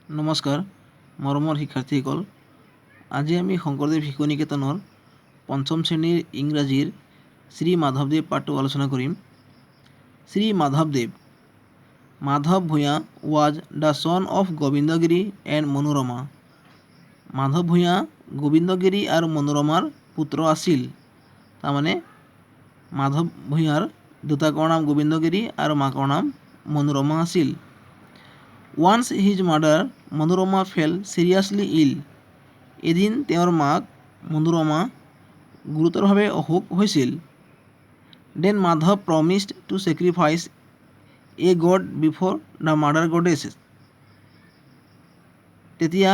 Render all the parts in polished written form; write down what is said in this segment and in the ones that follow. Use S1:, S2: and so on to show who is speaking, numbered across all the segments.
S1: নমস্কাৰ মৰমৰ শিক্ষাৰ্থীসকল, আজি আমি শংকৰদেৱ শিশু নিকেতনৰ পঞ্চম শ্ৰেণীৰ ইংৰাজীৰ শ্ৰী মাধৱদেৱ পাঠটো আলোচনা কৰিম। Shri Madhav Bhuyan was the son of Gobindagiri and মনোৰমা। মাধৱ ভূঞা গোবিন্দগিৰি আৰু মনোৰমাৰ পুত্ৰ আছিল। তাৰমানে মাধৱ ভূঞাৰ দেউতাকৰ নাম গোবিন্দগিৰি আৰু মাকৰ নাম মনোৰমা আছিল। Once his mother Manorama fell seriously ill. এদিন তেওঁৰ মাক মনোৰমা গুৰুতৰভাৱে অসুখ হৈছিল। Then Madhav promised to sacrifice a god before the mother goddess. তেতিয়া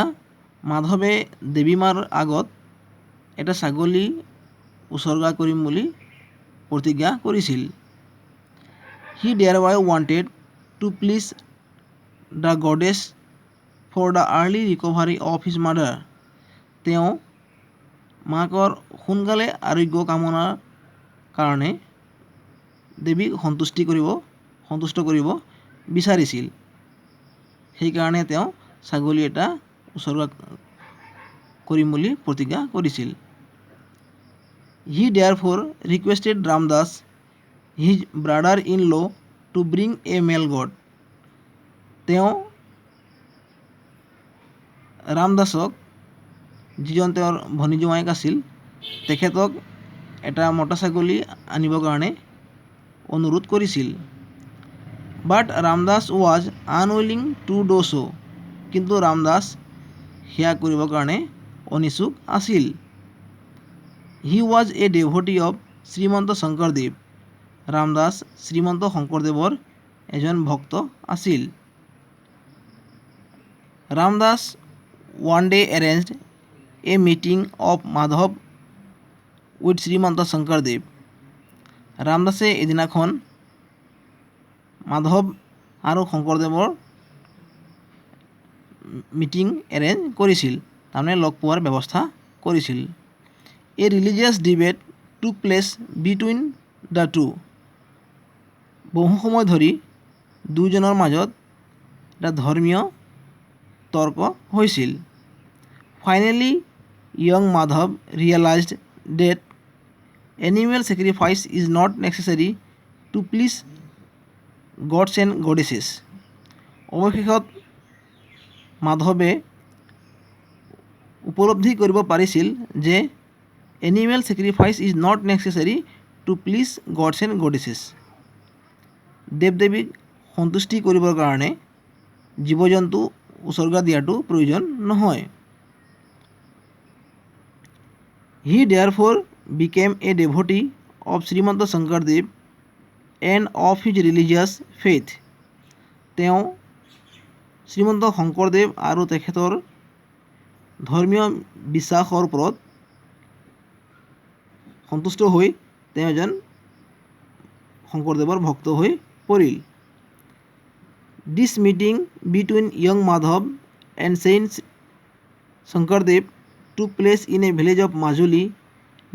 S1: মাধৱে দেৱী মাৰ আগত এটা ছাগলী উচৰ্গা কৰিম বুলি প্ৰতিজ্ঞা কৰিছিল। He thereby wanted to please the goddess for the early recovery of his mother. তেওঁ মাকৰ সোনকালে আৰোগ্য কামনাৰ কাৰণে দেৱীক সন্তুষ্ট কৰিব বিচাৰিছিল। সেইকাৰণে তেওঁ ছাগলী এটা উচৰ্গা কৰিম বুলি প্ৰতিজ্ঞা কৰিছিল। He therefore requested Ramdas, his brother-in-law, to bring a male god. তেওঁ ৰামদাসক, যিজন তেওঁৰ ভনী জোঁৱায়েক আছিল, তেখেতক এটা মতা ছাগলী আনিবৰ কাৰণে অনুৰোধ কৰিছিল। But Ramdas was unwilling to do so'. কিন্তু ৰামদাস সেয়া কৰিবৰ কাৰণে অনিচ্ছুক আছিল। He was a devotee of Shrimanta Sankardev. Ramdas Shrimanta শংকৰদেৱৰ এজন ভক্ত আছিল। Ramdas one day arranged a meeting of Madhav with Srimanta Shankardev. ৰামদাসে এদিনাখন মাধৱ আৰু শংকৰদেৱৰ মিটিং এৰেঞ্জ কৰিছিল, তাৰমানে লগ পোৱাৰ ব্যৱস্থা কৰিছিল। A religious debate took place between the two. বহু সময় ধৰি দুয়োজনৰ মাজত এটা ধৰ্মীয় তৰ্ক হৈছিল। Finally young Madhav realised that animal sacrifice is not necessary to please gods and goddesses. অৱশেষত মাধৱে উপলব্ধি কৰিব পাৰিছিল যে animal sacrifice is not necessary to please gods and goddesses. দেৱ দেৱীক সন্তুষ্টি কৰিবৰ কাৰণে জীৱ জন্তু উচৰ্গা দিয়াটো প্ৰয়োজন নহয়। He therefore became a devotee of Srimanta Shankardev and of his religious faith. তেওঁ শ্ৰীমন্ত শংকৰদেৱ আৰু তেখেতৰ ধৰ্মীয় বিশ্বাসৰ ওপৰত সন্তুষ্ট হৈ তেওঁ এজন শংকৰদেৱৰ ভক্ত হৈ পৰিল। This meeting between young Madhav and Saint Shankardev took place in a village of Majuli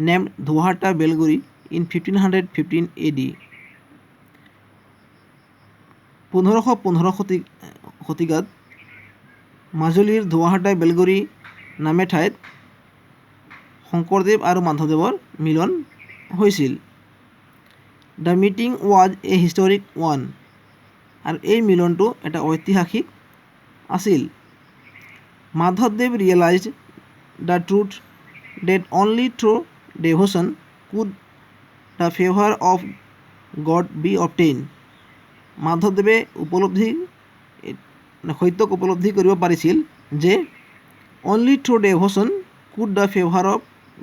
S1: named Dhuhata Belguri in 1515 AD. 1515 শতিকাত মাজুলীৰ ধুৱাহাটা বেলগুৰি নামে ঠাইত শংকৰদেৱ আৰু মাধৱদেৱৰ মিলন হৈছিল। The meeting was a historic one. আৰু এই মিলনটো এটা ঐতিহাসিক আছিল। মাধৱদেৱ realised the truth that only through devotion could the favour of God be obtain. মাধৱদেৱে সত্যক উপলব্ধি কৰিব পাৰিছিল যে only through devotion could the favour of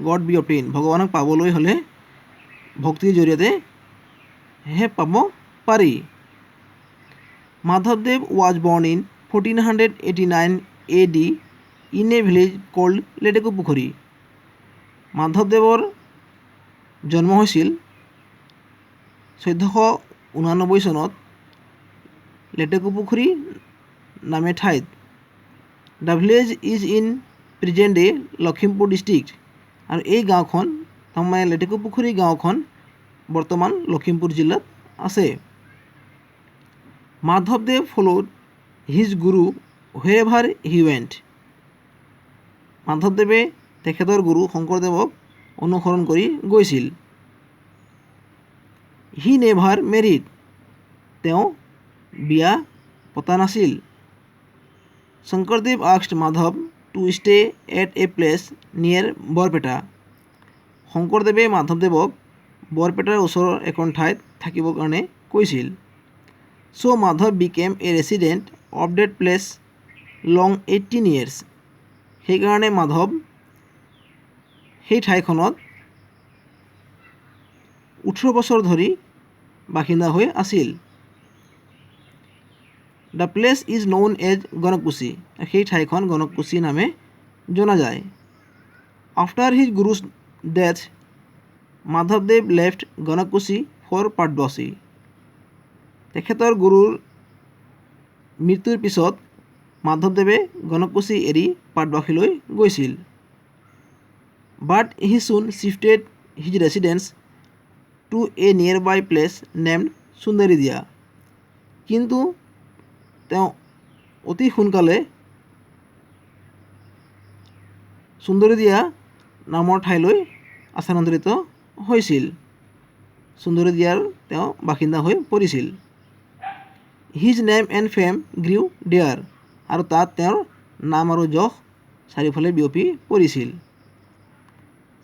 S1: God be obtain. ভগৱানক পাবলৈ হ'লে ভক্তিৰ জৰিয়তেহে পাব পাৰি। Madhavdev was born in 1489 AD in a village called Letekupukhuri. মাধৱদেৱৰ জন্ম হৈছিল 1489 চনত লেটেকুপুখুৰী নামে ঠাইত। The village is in present day Lakhimpur district. আৰু এই গাঁওখন, তাৰমানে লেটেকুপুখুৰী গাঁওখন বৰ্তমান লখিমপুৰ জিলাত আছে। Madhavdev followed his guru wherever he went. মাধৱদেৱে তেখেতৰ গুৰু শংকৰদেৱক অনুসৰণ কৰি গৈছিল। He never married. তেওঁ বিয়া পতা নাছিল। Sankardev asked Madhav to stay at a place near Barpeta. শংকৰদেৱে মাধৱদেৱক বৰপেটাৰ ওচৰৰ এখন ঠাইত থাকিবৰ কাৰণে কৈছিল। So' Madhav became a resident of that place long 18 years। সেইকাৰণে মাধৱ সেই ঠাইখনত 18 বছৰ ধৰি বাসিন্দা হৈ আছিল। The place is known as Ganakkuchi. সেই ঠাইখন গণককুছি নামে জনা যায়। আফটাৰ হিজ গুৰুজ ডেথ মাধৱদেৱ লেফ্ট গণককুছি ফৰ পাটবাউচি। তেখেতৰ গুৰুৰ মৃত্যুৰ পিছত মাধৱদেৱে গণককুছি এৰি পাটবাউসীলৈ গৈছিল। বাট হি চুন শিফটেড হিজ ৰেচিডেন্স টু এ নিয়েৰ বাই প্লেচ নেমড সুন্দৰীদিয়া। কিন্তু তেওঁ অতি সোনকালে সুন্দৰীদিয়া নামৰ ঠাইলৈ স্থানান্তৰিত হৈছিল। সুন্দৰীদিয়াৰ তেওঁ বাসিন্দা হৈ পৰিছিল। His name and fame grew there. আৰু তাত তেওঁৰ নাম আৰু যশ চাৰিওফালে বিয়পি পৰিছিল।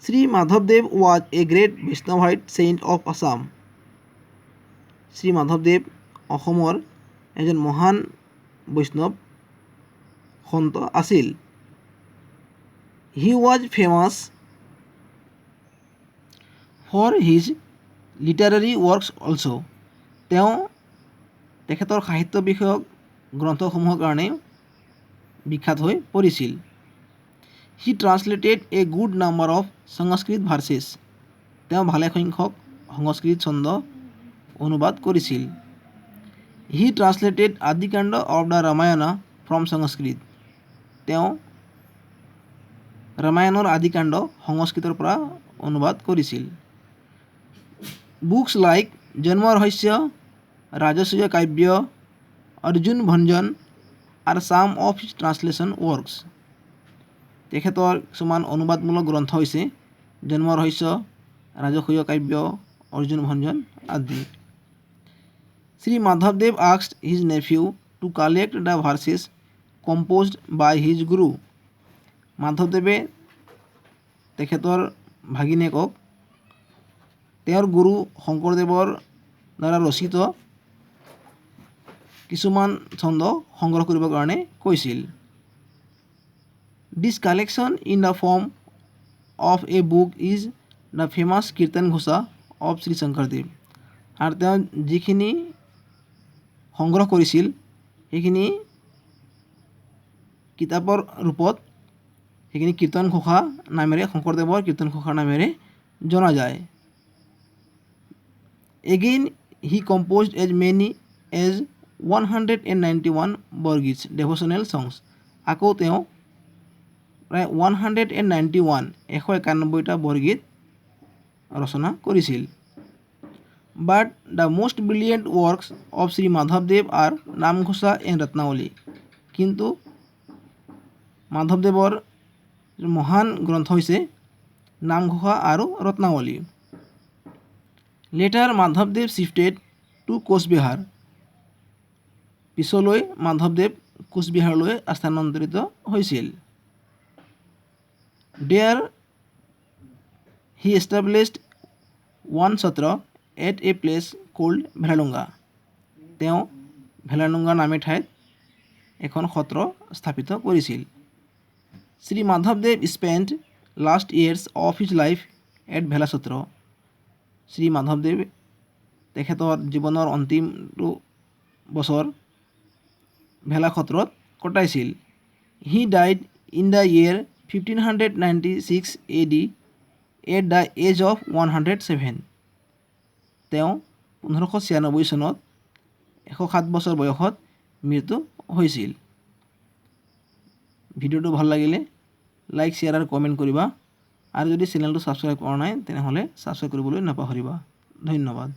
S1: শ্ৰী মাধৱদেৱ was a great Vaishnavite saint of Assam. Shri মাধৱদেৱ অসমৰ এজন মহান বৈষ্ণৱ সন্ত আছিল। He was famous for his literary works also'. তেওঁ তেখেতৰ সাহিত্য বিষয়ক গ্ৰন্থসমূহৰ কাৰণে বিখ্যাত হৈ পৰিছিল। He translated a good number of Sanskrit verses. তেওঁ ভালেসংখ্যক সংস্কৃত ছন্দ অনুবাদ কৰিছিল। He translated Adikanda of the Ramayana from Sanskrit. তেওঁ ৰামায়ণৰ আদিকাণ্ড সংস্কৃতৰ পৰা অনুবাদ কৰিছিল। বুকছ লাইক জন্ম ৰহস্য, ৰাজসূয় কাব্য, অৰ্জুন ভঞ্জন আৰু some of his translation works. তেখেতৰ কিছুমান অনুবাদমূলক গ্ৰন্থ হৈছে জন্ম ৰহস্য, ৰাজসূয় কাব্য, অৰ্জুন ভঞ্জন আদি। শ্ৰী মাধৱদেৱ asked his nephew to collect the verses composed by his guru. মাধৱদেৱে তেখেতৰ ভাগিনীয়েকক তেওঁৰ গুৰু শংকৰদেৱৰ দ্বাৰা ৰচিত কিছুমান ছন্দ সংগ্ৰহ কৰিবৰ কাৰণে কৈছিল। This collection in the form of a book is the famous Kirtan Ghosha of Shri Sankardev. আৰু তেওঁ যিখিনি সংগ্ৰহ কৰিছিল সেইখিনি কিতাপৰ ৰূপত সেইখিনি কীৰ্তন ঘোষা নামেৰে শংকৰদেৱৰ কীৰ্তন ঘোষাৰ নামেৰে জনা যায়। Again he composed as many as 191 Borgeets devotional songs. আকৌ তেওঁ প্ৰায় 191 191টা বৰগীত ৰচনা কৰিছিল। But the most brilliant works of Shri মাধৱদেৱ আৰ নামঘোষা এণ্ড ৰত্নাৱলী। কিন্তু মাধৱদেৱৰ মহান গ্ৰন্থ হৈছে নামঘোষা আৰু ৰত্নাৱলী। লেটাৰ মাধৱদেৱ শিফটেড টু কোচবিহাৰ। পিছলৈ মাধৱদেৱ কোচবিহাৰলৈ স্থানান্তৰিত হৈছিল। There he established one sattra at a place called Bhelalunga. তেওঁ ভেলালুংগা নামে ঠাইত এখন সত্ৰ স্থাপিত কৰিছিল। শ্ৰী মাধৱদেৱ spend last years of his life at ভেলা সত্ৰ। শ্ৰী মাধৱদেৱ তেখেতৰ জীৱনৰ অন্তিমটো বছৰ ভেলা সত্ৰত কটাইছিল। He died in the year 1596 AD at the age of 107। তেওঁ 1596 চনত 107 বছৰ বয়সত মৃত্যু হৈছিল। ভিডিঅ'টো ভাল লাগিলে লাইক শ্বেয়াৰ আৰু কমেণ্ট কৰিবা। আৰু যদি চেনেলটো ছাবস্ক্ৰাইব কৰা নাই তেনেহ'লে ছাবস্ক্ৰাইব কৰিবলৈ নাপাহৰিবা। ধন্যবাদ।